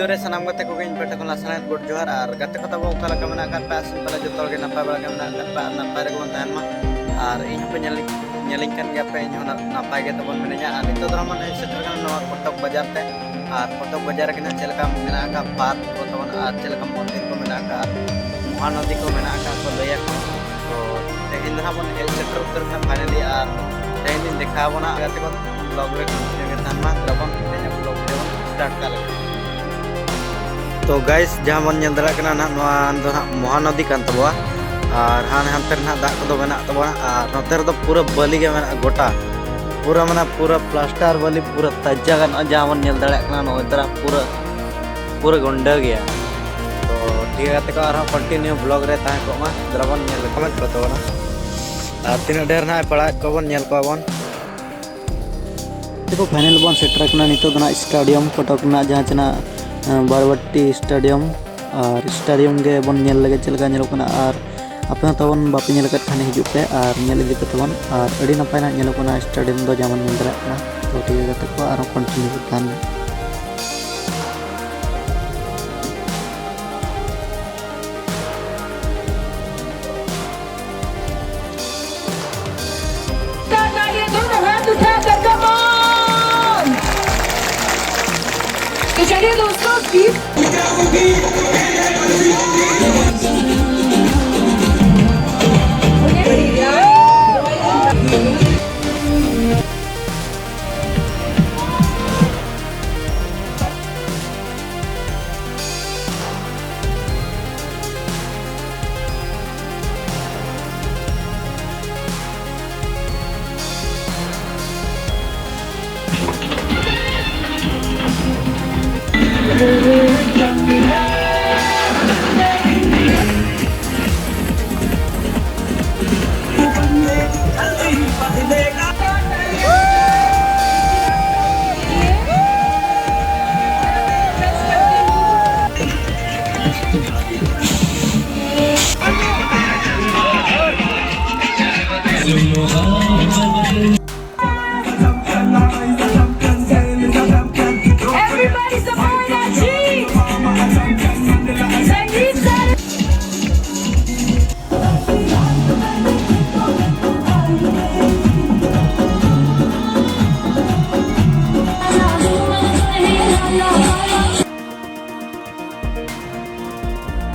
रे सनाम गते को इन पेटे को लासनात गुड जोहार और गते को तब ओका लगा मेना kan पास पला जतो गे नपाय बला गे मेना kan pa नपाय रे बन तान मा और इन पे nyelin kan गे पे इन नपाय गे तबन मेनया और नितो दरा मन सेटर kan नवा कोटक बाजार ते और कोटक बाजार के ना चलका मेना का पार्क को तबन और चलका मंदिर को मेना का महानदी को मेना का को लया तो तेहिन दरा बन हेल सेटर उतर ना फाइनली और तेहिन दिन देखा बना गते को ब्लॉग रे गे तान मा लबन तेया ब्लॉग रे स्टार्ट का तो गाइस जहाँ बन दड़ा ना महानदी कान तबा और हाने हानते दाग को मेना तबा और नोते पूरा बाली के मेना गोटा पूरा मना पूरा प्लास्टर बाली पूरा ताजा गाना जहाँ बन दड़ा नोतरा पूरा पूरा गुंडा गया तो ठीक है को कंटिन्यू ब्लॉग रे तहाँ को द्रबन कमेंट बताओ और तीन ढेर ना पड़ा को बन देखो फाइनल बन सेटर नितो स्टेडियम कोटक जहाँ चना बारवाटी स्टेडियम और स्टेडियम के बन लगे चलका और अपने तबन बापे खाने हजू पे और इदी पे तबन और अड़ी नपाय ना स्टेडियम दो जमन दड़ा तो ठीक है को और कंटिन्यू खान चलिए दोस्तों